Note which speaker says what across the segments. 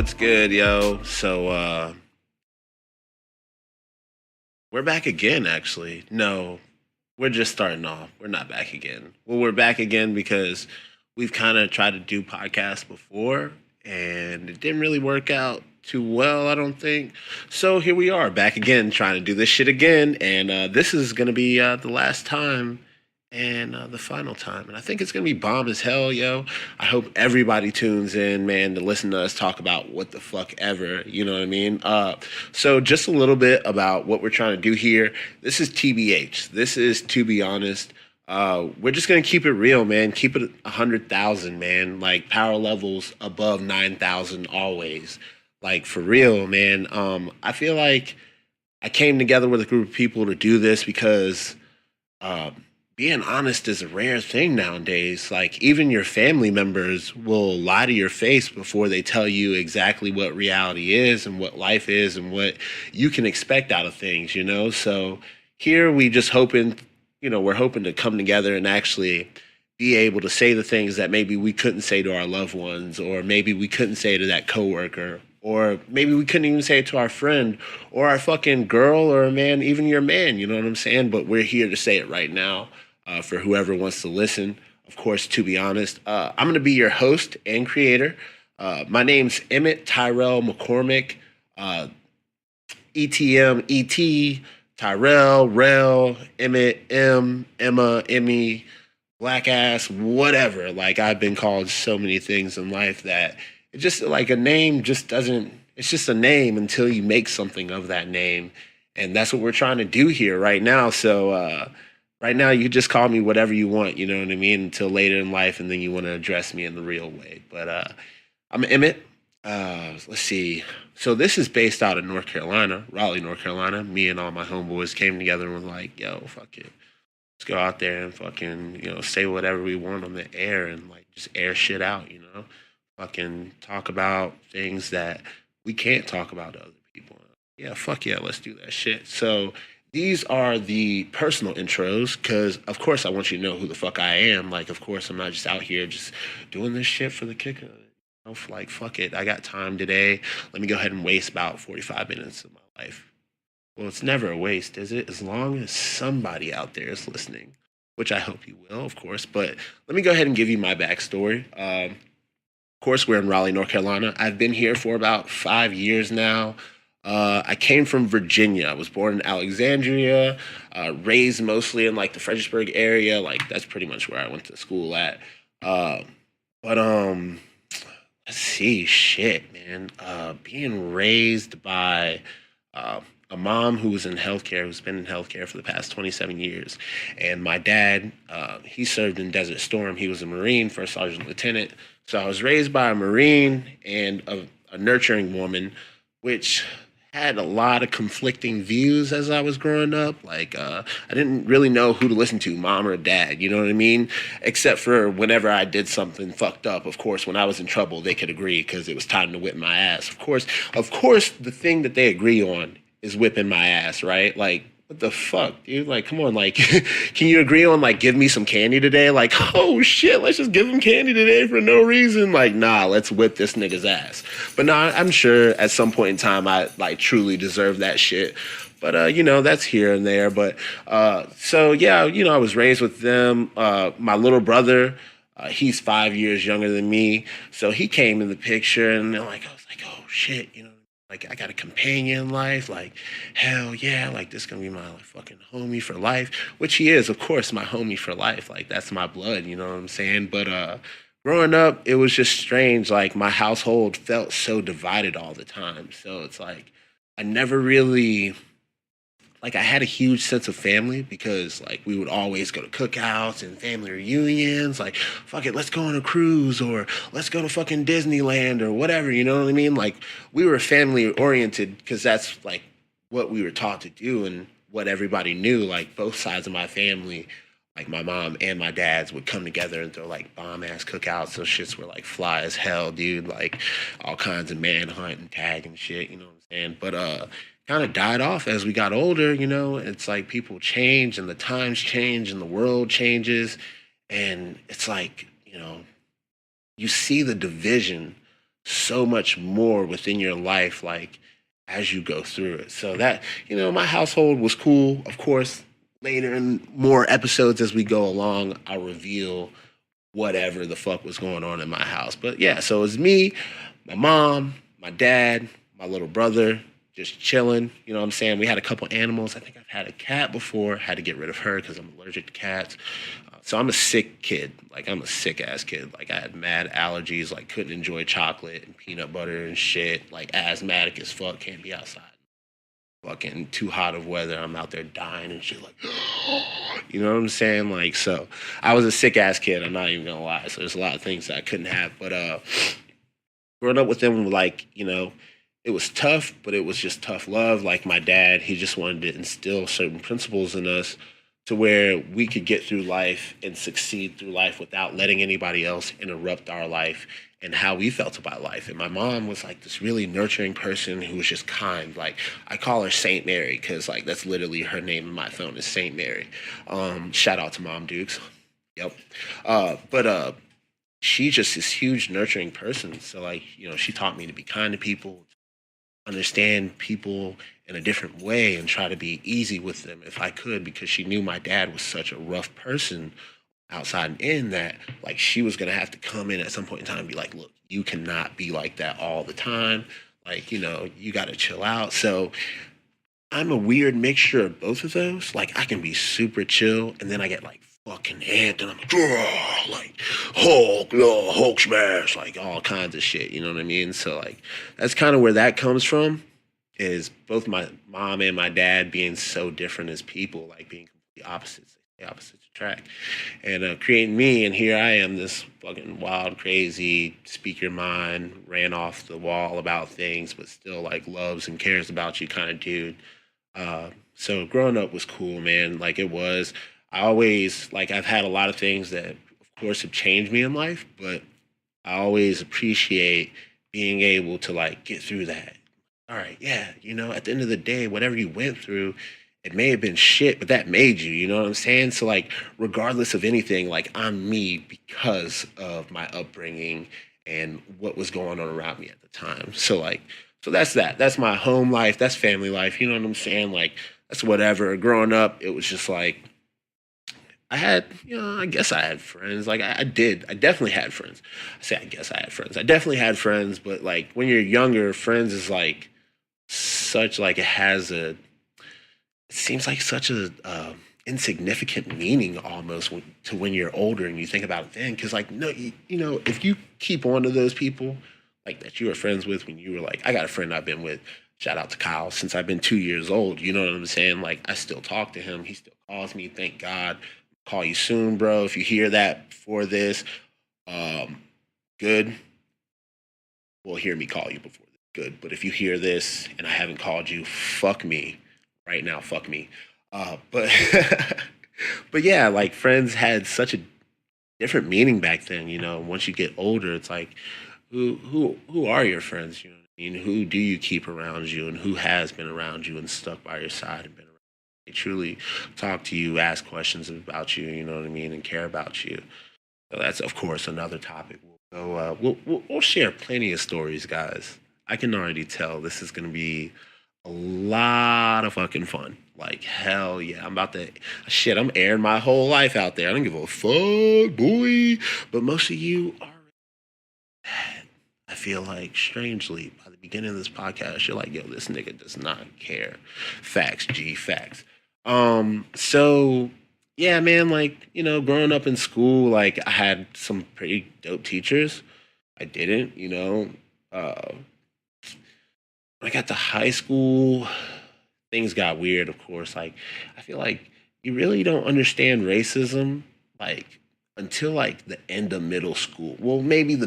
Speaker 1: what's good, yo? We're back again, actually. No, we're just starting off. We're not back again. Well, we're back again because we've kind of tried to do podcasts before and it didn't really work out too well, I don't think. So here we are, back again, trying to do this shit again. And this is going to be the last time and the final time. And I think it's going to be bomb as hell, yo. I hope everybody tunes in, man, to listen to us talk about what the fuck ever. You know what I mean? So just a little bit about what we're trying to do here. This is TBH. This is To Be Honest. We're just gonna keep it real, man. Keep it 100,000, man. Like power levels above 9,000 always. Like for real, man. I feel like I came together with a group of people to do this because uh, being honest is a rare thing nowadays. Like even your family members will lie to your face before they tell you exactly what reality is and what life is and what you can expect out of things, you know? So here we just hoping, we're hoping to come together and actually be able to say the things that maybe we couldn't say to our loved ones, or maybe we couldn't say to that coworker, or maybe we couldn't even say it to our friend or our fucking girl or man, even your man, you know what I'm saying? But we're here to say it right now for whoever wants to listen. Of course, To Be Honest, I'm going to be your host and creator. My name's Emmette Tyrell McCormick, ETM, ET, Tyrell, Rel, Emmett, M, Emma, Emmy, black ass, whatever. Like I've been called so many things in life that it just like a name just doesn't, it's just a name until you make something of that name. And that's what we're trying to do here right now. So right now you just call me whatever you want, you know what I mean, until later in life and then you want to address me in the real way. But I'm Emmett. Let's see. So this is based out of North Carolina, Raleigh, North Carolina. Me and all my homeboys came together and was like, yo, fuck it. Let's go out there and fucking, say whatever we want on the air and like just air shit out, Fucking talk about things that we can't talk about to other people. Yeah, fuck yeah, let's do that shit. So these are the personal intros because, of course, I want you to know who the fuck I am. Like, of course, I'm not just out here just doing this shit for the kick of it. Like, fuck it, I got time today. Let me go ahead and waste about 45 minutes of my life. Well, it's never a waste, is it? As long as somebody out there is listening, which I hope you will, of course. But let me go ahead and give you my backstory. Of course, we're in Raleigh, North Carolina. I've been here for about 5 years now. I came from Virginia. I was born in Alexandria, raised mostly in like the Fredericksburg area. Like that's pretty much where I went to school at. But let's see, shit, man. Being raised by a mom who was in healthcare, who's been in healthcare for the past 27 years, and my dad, he served in Desert Storm. He was a Marine, first sergeant lieutenant. So I was raised by a Marine and a nurturing woman, which had a lot of conflicting views as I was growing up. Like, I didn't really know who to listen to, mom or dad, you know what I mean? Except for whenever I did something fucked up. Of course, when I was in trouble, they could agree because it was time to whip my ass. Of course, the thing that they agree on is whipping my ass, right? Like, what the fuck, dude? Like, come on, like, can you agree on, like, give me some candy today? Like, oh, shit, let's just give him candy today for no reason. Like, nah, let's whip this nigga's ass. But nah, I'm sure at some point in time I, like, truly deserve that shit. But, that's here and there. But, so, yeah, I was raised with them. My little brother, he's 5 years younger than me. So he came in the picture, and I was like, oh, shit, like, I got a companion in life. Like, hell yeah. Like, this gonna be my like, fucking homie for life. Which he is, of course, my homie for life. Like, that's my blood, you know what I'm saying? But growing up, it was just strange. Like, my household felt so divided all the time. So it's like, I never really... Like, I had a huge sense of family because, like, we would always go to cookouts and family reunions. Like, fuck it, let's go on a cruise or let's go to fucking Disneyland or whatever, you know what I mean? Like, we were family oriented because that's, like, what we were taught to do and what everybody knew. Like, both sides of my family, like, my mom and my dad's would come together and throw, like, bomb-ass cookouts. Those shits were, like, fly as hell, dude. Like, all kinds of manhunt and tag and shit, you know what I'm saying? But, kind of died off as we got older, It's like people change and the times change and the world changes. And it's like, you see the division so much more within your life, like as you go through it. So that, my household was cool. Of course, later in more episodes as we go along, I'll reveal whatever the fuck was going on in my house. But yeah, so it was me, my mom, my dad, my little brother, just chilling. You know what I'm saying? We had a couple animals. I think I've had a cat before. Had to get rid of her because I'm allergic to cats. So I'm a sick kid. Like I'm a sick ass kid. Like I had mad allergies. Like couldn't enjoy chocolate and peanut butter and shit. Like asthmatic as fuck. Can't be outside. Fucking too hot of weather. I'm out there dying and shit. Like, you know what I'm saying? Like so, I was a sick ass kid. I'm not even gonna lie. So there's a lot of things that I couldn't have. But growing up with them, like it was tough, but it was just tough love. Like my dad, he just wanted to instill certain principles in us to where we could get through life and succeed through life without letting anybody else interrupt our life and how we felt about life. And my mom was like this really nurturing person who was just kind. Like I call her Saint Mary because like that's literally her name in my phone is Saint Mary. Shout out to Mom Dukes. Yep. But she's just this huge nurturing person. So like, she taught me to be kind to people, understand people in a different way and try to be easy with them if I could because she knew my dad was such a rough person outside and in that like she was gonna have to come in at some point in time and be like, look, you cannot be like that all the time. Like, you gotta chill out. So I'm a weird mixture of both of those. Like I can be super chill and then I get like fucking amped and I'm like, "Grrr," like Hulk, Hulk smash, like all kinds of shit. You know what I mean? So like that's kind of where that comes from. Is both my mom and my dad being so different as people, like being complete opposites, they say opposites attract, and creating me. And here I am, this fucking wild, crazy, speak your mind, ran off the wall about things, but still like loves and cares about you kind of dude. So growing up was cool, man. Like it was. I always like I've had a lot of things that, of course, have changed me in life, but I always appreciate being able to like get through that. All right, yeah, at the end of the day, whatever you went through, it may have been shit, but that made you. You know what I'm saying? So like, regardless of anything, like I'm me because of my upbringing and what was going on around me at the time. So like, so that's that. That's my home life. That's family life. You know what I'm saying? Like that's whatever. Growing up, it was just like I had, I guess I had friends. Like I did. I definitely had friends. I say I guess I had friends. I definitely had friends, but like when you're younger, friends is like such like it seems like such a insignificant meaning almost to when you're older and you think about it then. Because like no, if you keep on to those people like that you were friends with when you were like, I got a friend I've been with. Shout out to Kyle since I've been 2 years old. You know what I'm saying? Like I still talk to him. He still calls me. Thank God. Call you soon, bro. If you hear that before this, um, good. Well, hear me call you before this. Good. But if you hear this and I haven't called you, fuck me right now. Fuck me. But but yeah, like friends had such a different meaning back then. Once you get older, it's like who are your friends? You know what I mean? Who do you keep around you, and who has been around you and stuck by your side and been around? They truly talk to you, ask questions about you. You know what I mean, and care about you. So that's of course another topic. We'll share plenty of stories, guys. I can already tell this is gonna be a lot of fucking fun. Like hell yeah, I'm about to shit. I'm airing my whole life out there. I don't give a fuck, boy. But most of you are. I feel like strangely by the beginning of this podcast, you're like, yo, this nigga does not care. Facts, G, facts. So yeah, man, like, growing up in school, like I had some pretty dope teachers. I didn't, when I got to high school, things got weird, of course. Like, I feel like you really don't understand racism, like, until like the end of middle school. Well, maybe the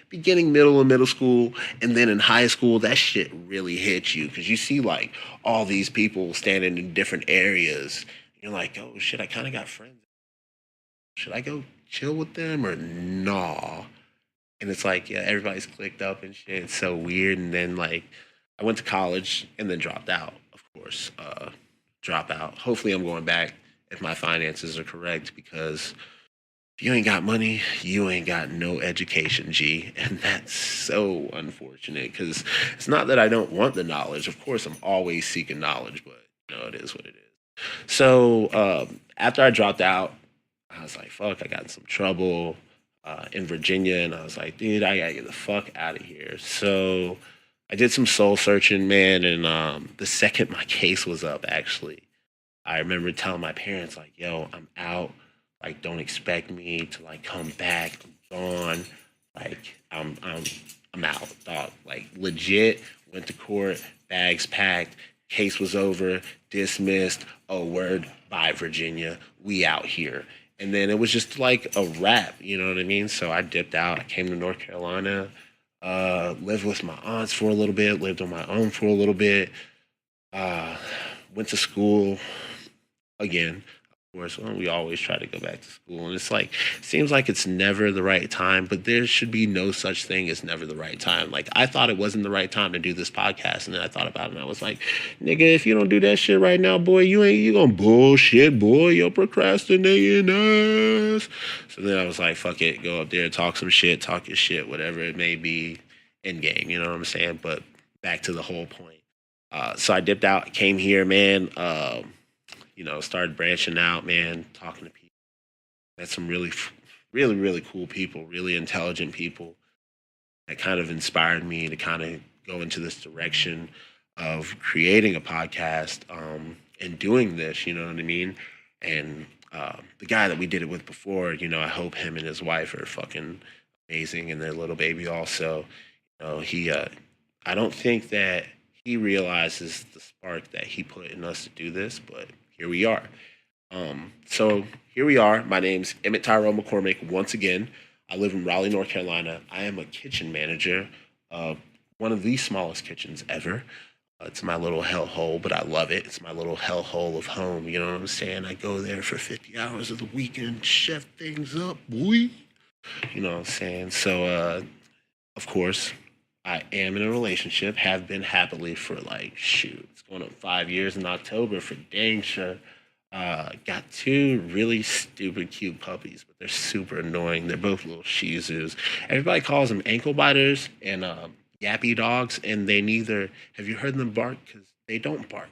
Speaker 1: beginning, middle, of middle school, and then in high school, that shit really hits you because you see like all these people standing in different areas. You're like, oh shit, I kind of got friends. Should I go chill with them or nah? And it's like, yeah, everybody's clicked up and shit. It's so weird. And then like I went to college and then dropped out, of course. Drop out. Hopefully I'm going back if my finances are correct because If you ain't got money, you ain't got no education, G. And that's so unfortunate because it's not that I don't want the knowledge. Of course, I'm always seeking knowledge, but it is what it is. So after I dropped out, I was like, fuck, I got in some trouble in Virginia. And I was like, dude, I gotta get the fuck out of here. So I did some soul searching, man. And the second my case was up, actually, I remember telling my parents, like, yo, I'm out. Like, don't expect me to like come back. I'm gone. Like, I'm out, dog. Like, legit, went to court, bags packed, case was over, dismissed. Oh, word, bye, Virginia. We out here. And then it was just like a wrap, you know what I mean? So I dipped out. I came to North Carolina, lived with my aunts for a little bit, lived on my own for a little bit, uh, went to school, again, of course, well, we always try to go back to school, and it's like seems like it's never the right time, but there should be no such thing as never the right time. Like I thought it wasn't the right time to do this podcast, and then I thought about it, and I was like, "Nigga, if you don't do that shit right now, boy, you gonna bullshit, boy. You're procrastinating ass." So then I was like, "Fuck it, go up there, talk some shit, talk your shit, whatever it may be, in game." You know what I'm saying? But back to the whole point. So I dipped out, came here, man. Started branching out, man, talking to people. Met some really, really cool people, really intelligent people that kind of inspired me to kind of go into this direction of creating a podcast and doing this, you know what I mean? And the guy that we did it with before, I hope him and his wife are fucking amazing and their little baby also. I don't think that he realizes the spark that he put in us to do this, but here we are. So here we are. My name's Emmette Tyrell McCormick. Once again, I live in Raleigh, North Carolina. I am a kitchen manager of one of the smallest kitchens ever. It's my little hellhole, but I love it. It's my little hellhole of home. You know what I'm saying? I go there for 50 hours of the weekend, chef things up, boy. You know what I'm saying? So, of course, I am in a relationship, have been happily for like, shoot, it's going on 5 years in October for dang sure. Got two really stupid, cute puppies, but they're super annoying. They're both little Shih Tzus. Everybody calls them ankle biters and yappy dogs, and they neither. Have you heard them bark? Because they don't bark,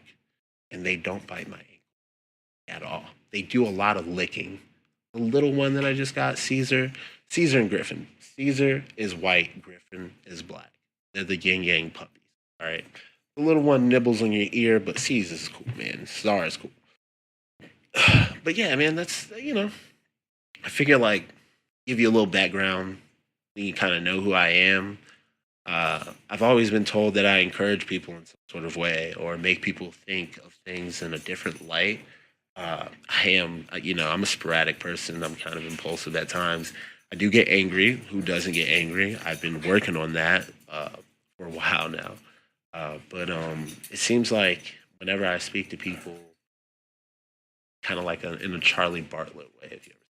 Speaker 1: and they don't bite my ankle at all. They do a lot of licking. The little one that I just got, Caesar and Griffin. Caesar is white, Griffin is black. They're the yin yang puppies. All right. The little one nibbles on your ear, but Caesar is cool, man. Czar is cool. But yeah, man, that's I figure like give you a little background, you kind of know who I am. I've always been told that I encourage people in some sort of way or make people think of things in a different light. I am, I'm a sporadic person. I'm kind of impulsive at times. I do get angry. Who doesn't get angry? I've been working on that for a while now. But it seems like whenever I speak to people, kind of like in a Charlie Bartlett way, if you ever.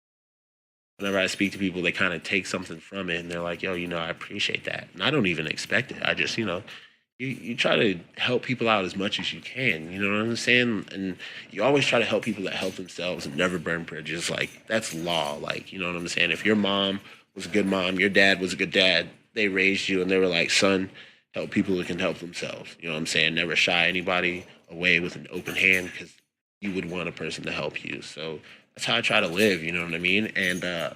Speaker 1: Whenever I speak to people, they kind of take something from it and they're like, yo, I appreciate that. And I don't even expect it. I just, you try to help people out as much as you can. You know what I'm saying? And you always try to help people that help themselves and never burn bridges. Like, that's law. Like, you know what I'm saying? If your mom was a good mom, your dad was a good dad, they raised you and they were like, son, help people who can help themselves. You know what I'm saying? Never shy anybody away with an open hand because you would want a person to help you. So that's how I try to live, you know what I mean? And I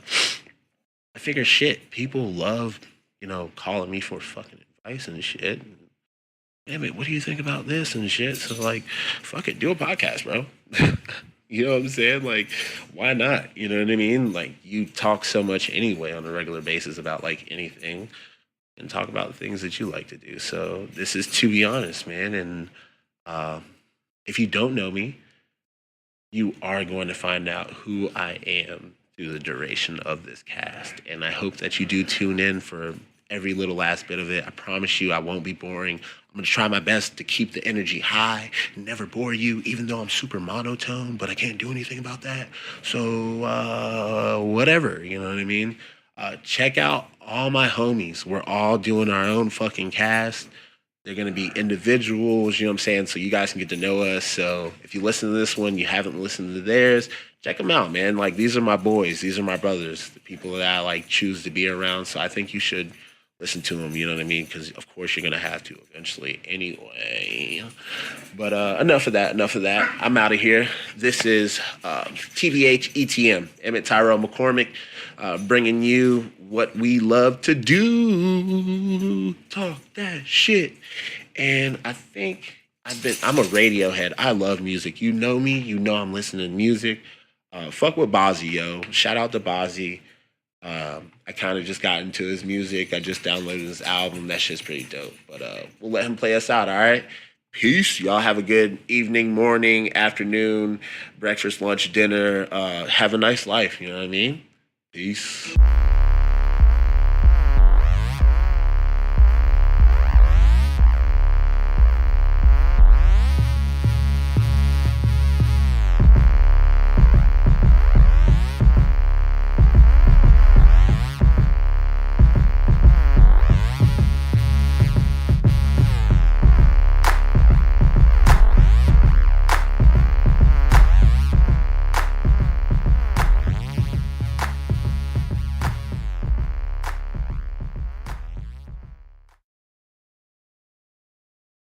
Speaker 1: figure shit, people love, calling me for fucking advice and shit. Damn it, what do you think about this and shit? So like, fuck it, do a podcast, bro. You know what I'm saying? Like, why not? You know what I mean? Like, you talk so much anyway on a regular basis about like anything and talk about the things that you like to do. So this is To Be Honest, man. And if you don't know me, you are going to find out who I am through the duration of this cast. And I hope that you do tune in for every little last bit of it. I promise you I won't be boring. I'm going to try my best to keep the energy high and never bore you, even though I'm super monotone, but I can't do anything about that. So, whatever, you know what I mean? Check out all my homies. We're all doing our own fucking cast. They're going to be individuals, you know what I'm saying? So you guys can get to know us. So if you listen to this one, you haven't listened to theirs, check them out, man. Like, these are my boys. These are my brothers, the people that I like choose to be around. So I think you should listen to them, you know what I mean? Because, of course, you're going to have to eventually anyway. But enough of that. Enough of that. I'm out of here. This is TBH ETM, Emmette Tyrell McCormick, bringing you what we love to do, talk that shit. And I think I'm a Radiohead. I love music. You know me. You know I'm listening to music. Fuck with Bozzy, yo. Shout out to Bozzy. I kind of just got into his music. I just downloaded his album. That shit's pretty dope. But we'll let him play us out, all right? Peace. Y'all have a good evening, morning, afternoon, breakfast, lunch, dinner. Have a nice life, you know what I mean? Peace.